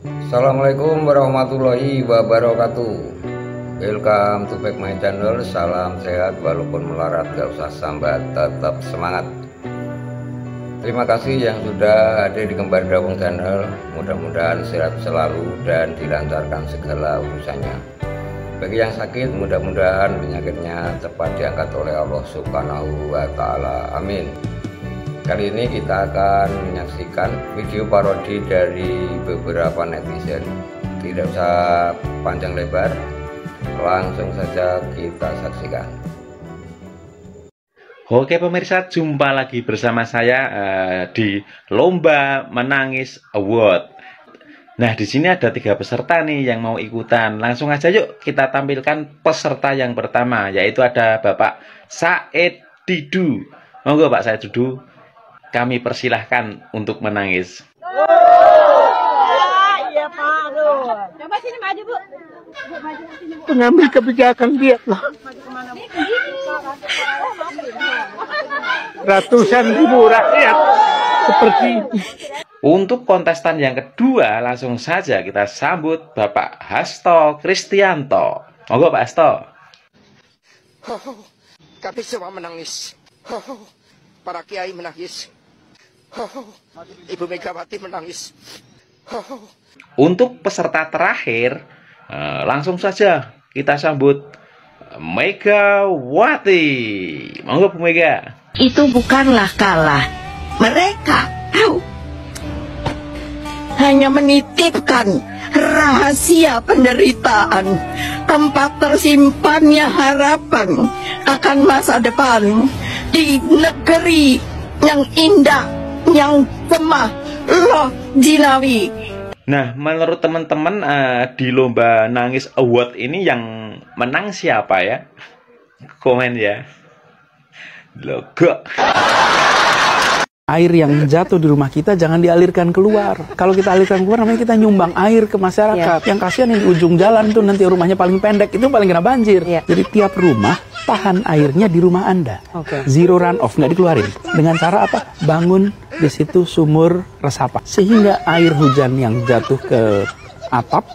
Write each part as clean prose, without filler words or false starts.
Assalamualaikum warahmatullahi wabarakatuh. Welcome to back my channel. Salam sehat walaupun melarat, gak usah sambat, tetap semangat. Terima kasih yang sudah hadir di Kembar Dawung channel. Mudah-mudahan sehat selalu dan dilancarkan segala urusannya. Bagi yang sakit, mudah-mudahan penyakitnya cepat diangkat oleh Allah Subhanahu wa Ta'ala. Amin. Kali ini kita akan menyaksikan video parodi dari beberapa netizen. Tidak usah panjang lebar, langsung saja kita saksikan. Oke pemirsa, jumpa lagi bersama saya di Lomba Menangis Award. Nah, di sini ada 3 peserta nih yang mau ikutan. Langsung aja yuk kita tampilkan peserta yang pertama, yaitu ada Bapak Said Didu. Monggo Pak Said Didu, kami persilahkan untuk menangis. Iya Pak, aduh. Coba sini maju Bu. Pengambil kebijakan biarlah. Ratusan ribu rakyat seperti ini. Untuk kontestan yang kedua, langsung saja kita sambut Bapak Hasto Kristianto. Monggo Pak Hasto. Kami semua menangis. Para kiai menangis. Ibu Megawati menangis. Untuk peserta terakhir, langsung saja kita sambut Megawati. Monggo Bu Mega. Itu bukanlah kalah. Mereka hanya menitipkan rahasia penderitaan, tempat tersimpannya harapan akan masa depan di negeri yang indah, yang gemah loh jinawi. Nah, menurut teman-teman di Lomba Nangis Award ini yang menang siapa ya? Komen ya. Logo. Air yang jatuh di rumah kita jangan dialirkan keluar. Kalau kita alirkan keluar, namanya kita nyumbang air ke masyarakat. Yang kasihan yang di ujung jalan tuh nanti rumahnya paling pendek, itu paling kena banjir. Jadi tiap rumah tahan airnya di rumah Anda. Zero runoff, nggak dikeluarin. Dengan cara apa? Bangun di situ sumur resapan. Sehingga air hujan yang jatuh ke atap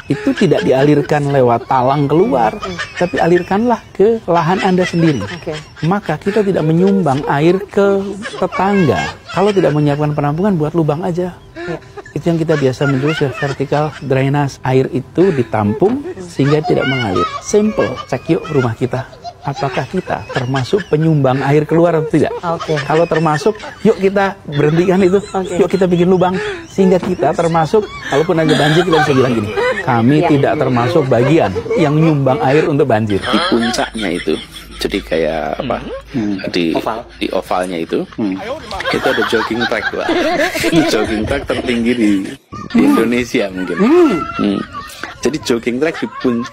itu tidak dialirkan lewat talang keluar, tapi alirkanlah ke lahan Anda sendiri. Maka kita tidak menyumbang air ke tetangga. Kalau tidak menyiapkan penampungan, buat lubang aja. Itu yang kita biasa menyebut vertical drainage. Air itu ditampung sehingga tidak mengalir. Simple. Cek yuk rumah kita. Apakah kita termasuk penyumbang air keluar atau tidak? Kalau termasuk, yuk kita berhentikan itu. Yuk kita bikin lubang. Sehingga kita termasuk, kalaupun ada banjir, kita bisa bilang gini, kami tidak termasuk bagian yang nyumbang air untuk banjir. Di puncaknya itu, jadi kayak apa? Di ovalnya itu ada jogging track Pak. Jogging track tertinggi di Indonesia mungkin. Jadi jogging track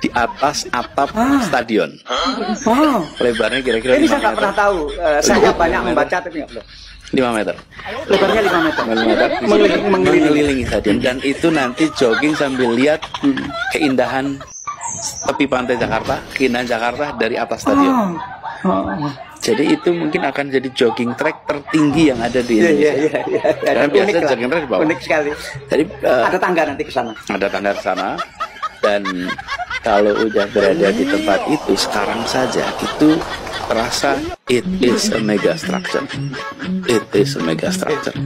di atas atap stadion. Lebarnya kira-kira ini saya nggak pernah tahu. Saya banyak membaca tapi nggak belum. 5 meter. Lebarnya 5 meter. 5 meter. Mengelilingi stadion. Dan itu nanti jogging sambil lihat keindahan tepi pantai Jakarta, keindahan Jakarta dari atas stadion. Jadi itu mungkin akan jadi jogging track tertinggi yang ada di Indonesia. Karena biasa jogging track di bawah. Unik sekali. Jadi ada tangga nanti ke sana. Ada tangga ke sana. Dan kalau udah berada di tempat itu sekarang saja itu terasa it is a mega structure. It is a mega structure.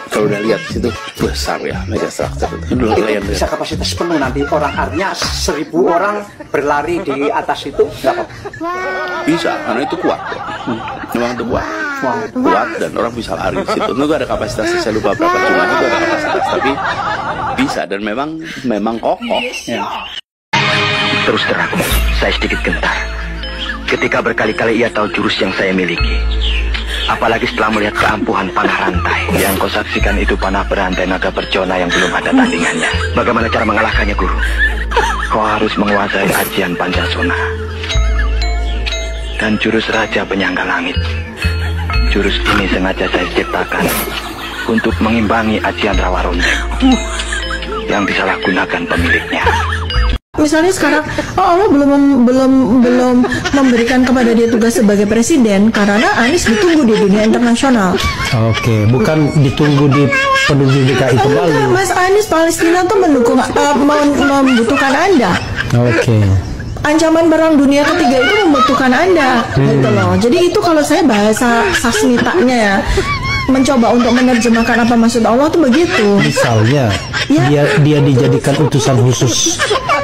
Kalau udah lihat situ besar ya mega structure itu. Itu bisa kapasitas penuh nanti orang artinya 1000 orang berlari di atas itu nggak apa-apa. Bisa karena itu kuat. Memang itu kuat. Kuat dan orang bisa lari di situ. Itu ada kapasitasnya, saya lupa berapa jumlahnya, itu ada kapasitas tapi bisa dan memang kokoh. Terus terang, saya sedikit gentar ketika berkali-kali ia tahu jurus yang saya miliki. Apalagi setelah melihat keampuhan panah rantai. Yang kau saksikan itu panah berantai naga percona yang belum ada tandingannya. Bagaimana cara mengalahkannya, Guru? Kau harus menguasai ajian Pancasona dan jurus Raja Penyangga Langit. Jurus ini sengaja saya ciptakan untuk mengimbangi ajian Rawa Ronteng yang disalahgunakan pemiliknya. Misalnya sekarang Allah belum memberikan kepada dia tugas sebagai presiden karena Anies ditunggu di dunia internasional. Oke, bukan ditunggu di penduduk DKI kembali. Enggak, Mas Anies, Palestina tuh mendukung, membutuhkan Anda. Oke. Ancaman perang dunia ketiga itu membutuhkan Anda, gitu loh. Jadi itu kalau saya bahasa sasmitanya ya, mencoba untuk menerjemahkan apa maksud Allah tuh begitu. Misalnya, ya, dia dijadikan utusan khusus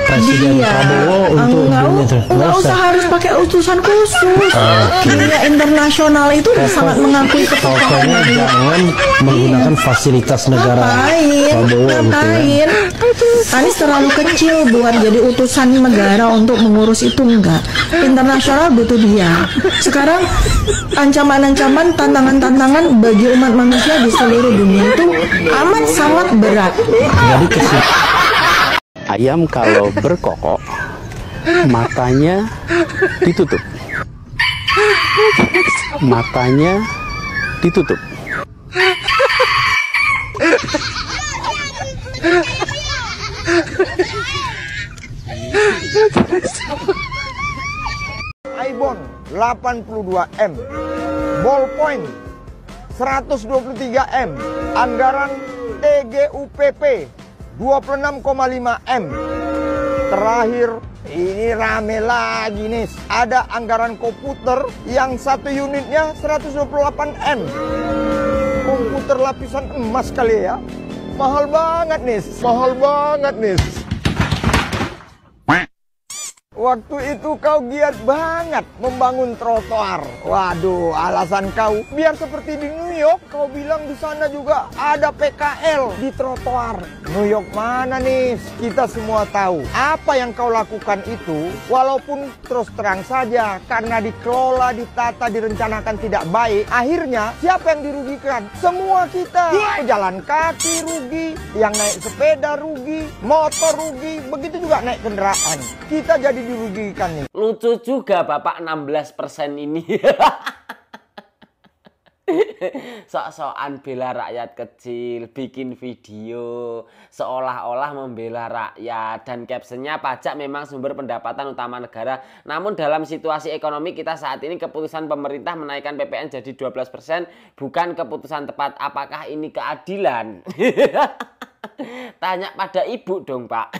Presiden Prabowo untuk nggak usah harus pakai utusan khusus. Dunia internasional itu sangat mengakui ketokohan. Jangan menggunakan fasilitas negara Prabowo. Ngapain? Anies terlalu kecil buat jadi utusan negara untuk mengurus itu, enggak. Internasional butuh dia. Sekarang ancaman-ancaman, tantangan-tantangan bagi umat manusia di seluruh dunia itu amat sangat berat. Jadi ayam kalau berkokok, matanya ditutup. Matanya ditutup. iPhone 82M, ballpoint 123M, anggaran TGUPP 26,5 M. Terakhir, ini rame lagi nih. Ada anggaran komputer yang satu unitnya 128 M. Komputer lapisan emas kali ya. Mahal banget nih. Mahal banget nih. Waktu itu kau giat banget membangun trotoar. Waduh, alasan kau biar seperti di New York. Kau bilang di sana juga ada PKL di trotoar. New York mana nih? Kita semua tahu. Apa yang kau lakukan itu, walaupun terus terang saja, karena dikelola, ditata, direncanakan tidak baik, akhirnya siapa yang dirugikan? Semua kita. Pejalan kaki rugi, yang naik sepeda rugi, motor rugi, begitu juga naik kendaraan. Kita jadi dirugikan nih. Lucu juga Bapak 16% ini. Sok-sokan bela rakyat kecil, bikin video seolah-olah membela rakyat, dan captionnya pajak memang sumber pendapatan utama negara. Namun dalam situasi ekonomi kita saat ini, keputusan pemerintah menaikkan PPN jadi 12% bukan keputusan tepat. Apakah ini keadilan? Tanya pada ibu dong, Pak.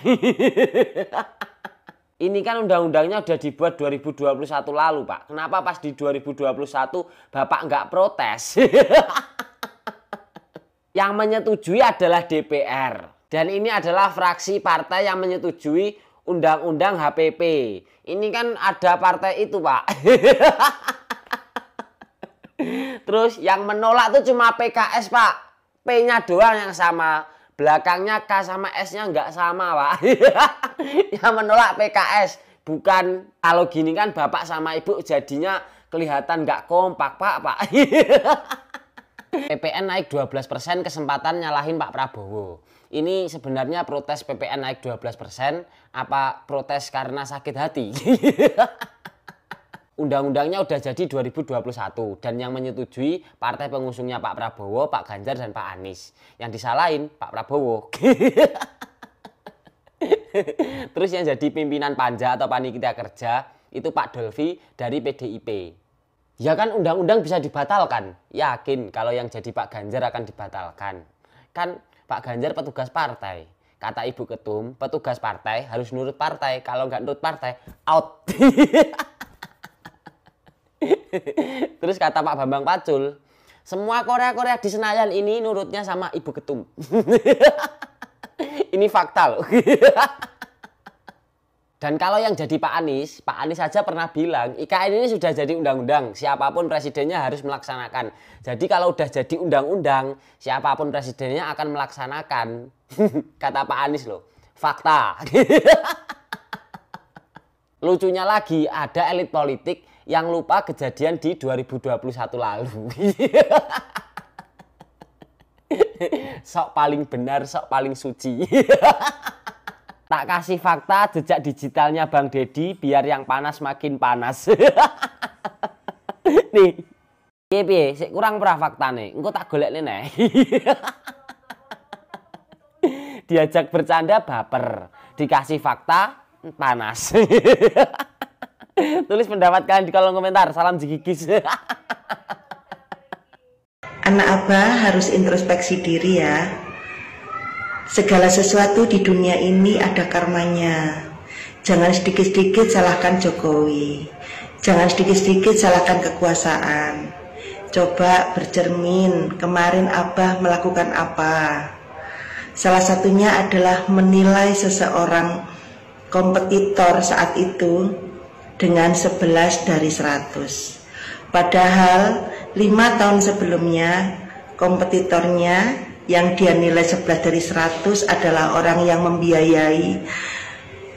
Ini kan undang-undangnya udah dibuat 2021 lalu, Pak. Kenapa pas di 2021 Bapak nggak protes? Yang menyetujui adalah DPR. Dan ini adalah fraksi partai yang menyetujui undang-undang HPP. Ini kan ada partai itu, Pak. Terus yang menolak tuh cuma PKS, Pak. P-nya doang yang sama. Belakangnya K sama S-nya nggak sama, Pak. Yang menolak PKS. Bukan, kalau gini kan Bapak sama Ibu jadinya kelihatan nggak kompak, Pak. PPN naik 12%, kesempatan nyalahin Pak Prabowo. Ini sebenarnya protes PPN naik 12%, apa protes karena sakit hati? Undang-undangnya udah jadi 2021 dan yang menyetujui partai pengusungnya Pak Prabowo, Pak Ganjar, dan Pak Anies. Yang disalahin Pak Prabowo. Terus yang jadi pimpinan panja atau panitia kerja itu Pak Dolvi dari PDIP. Ya kan undang-undang bisa dibatalkan. Yakin kalau yang jadi Pak Ganjar akan dibatalkan. Kan Pak Ganjar petugas partai. Kata Ibu Ketum, petugas partai harus nurut partai. Kalau nggak nurut partai, out. Terus kata Pak Bambang Pacul, semua Korea-Korea di Senayan ini nurutnya sama Ibu Ketum. Ini fakta loh. Dan kalau yang jadi Pak Anies saja pernah bilang, IKN ini sudah jadi undang-undang, siapapun presidennya harus melaksanakan. Jadi kalau udah jadi undang-undang, siapapun presidennya akan melaksanakan. Kata Pak Anies loh, fakta. Lucunya lagi, ada elit politik yang lupa kejadian di 2021 lalu. Sok paling benar, sok paling suci. Tak kasih fakta jejak digitalnya Bang Deddy biar yang panas makin panas. Nih. Piye sik kurang pra faktane. Engko tak golekne nek. Diajak bercanda baper, dikasih fakta panas. Tulis pendapat kalian di kolom komentar. Salam jigigis. Anak apa Abah harus introspeksi diri ya. Segala sesuatu di dunia ini ada karmanya. Jangan sedikit-sedikit salahkan Jokowi. Jangan sedikit-sedikit salahkan kekuasaan. Coba bercermin, kemarin Abah melakukan apa? Salah satunya adalah menilai seseorang kompetitor saat itu dengan 11 dari 100. Padahal 5 tahun sebelumnya kompetitornya yang dia nilai 11 dari 100 adalah orang yang membiayai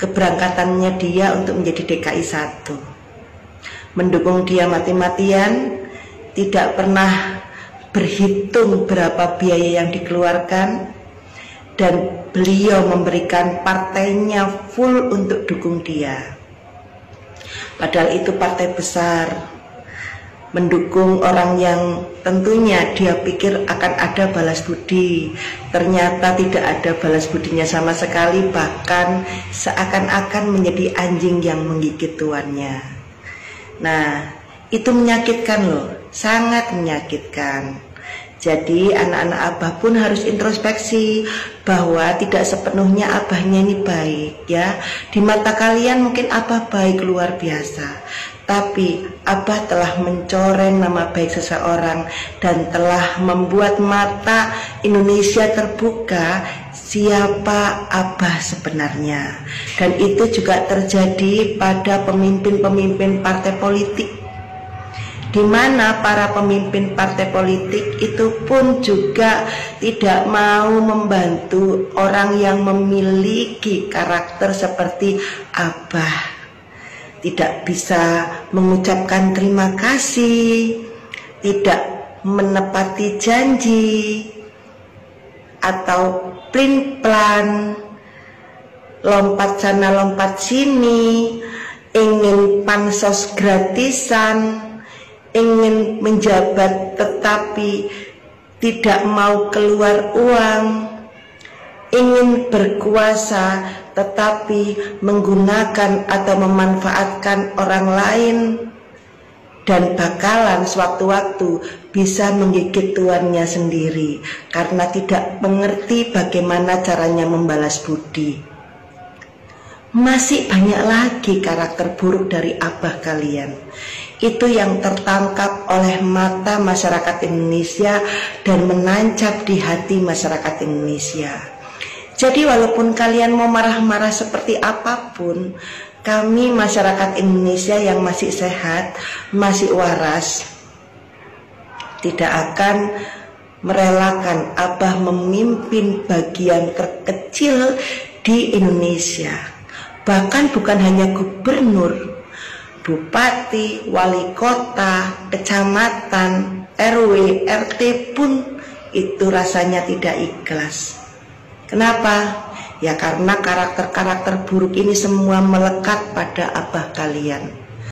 keberangkatannya dia untuk menjadi DKI 1. Mendukung dia mati-matian, tidak pernah berhitung berapa biaya yang dikeluarkan, dan beliau memberikan partainya full untuk dukung dia. Padahal itu partai besar, mendukung orang yang tentunya dia pikir akan ada balas budi. Ternyata tidak ada balas budinya sama sekali, bahkan seakan-akan menjadi anjing yang menggigit tuannya. Nah, itu menyakitkan loh, sangat menyakitkan. Jadi anak-anak Abah pun harus introspeksi bahwa tidak sepenuhnya Abahnya ini baik ya. Di mata kalian mungkin Abah baik luar biasa, tapi Abah telah mencoreng nama baik seseorang dan telah membuat mata Indonesia terbuka siapa Abah sebenarnya. Dan itu juga terjadi pada pemimpin-pemimpin partai politik, di mana para pemimpin partai politik itu pun juga tidak mau membantu orang yang memiliki karakter seperti Abah. Tidak bisa mengucapkan terima kasih, tidak menepati janji, atau plin-plan, lompat sana lompat sini, ingin pansos gratisan, ingin menjabat tetapi tidak mau keluar uang, ingin berkuasa tetapi menggunakan atau memanfaatkan orang lain, dan bakalan sewaktu-waktu bisa menggigit tuannya sendiri karena tidak mengerti bagaimana caranya membalas budi. Masih banyak lagi karakter buruk dari Abah kalian. Itu yang tertangkap oleh mata masyarakat Indonesia dan menancap di hati masyarakat Indonesia. Jadi walaupun kalian mau marah-marah seperti apapun, kami masyarakat Indonesia yang masih sehat, masih waras, tidak akan merelakan Abah memimpin bagian terkecil di Indonesia. Bahkan bukan hanya gubernur, bupati, wali kota, kecamatan, RW, RT pun itu rasanya tidak ikhlas. Kenapa? Ya karena karakter-karakter buruk ini semua melekat pada Abah kalian.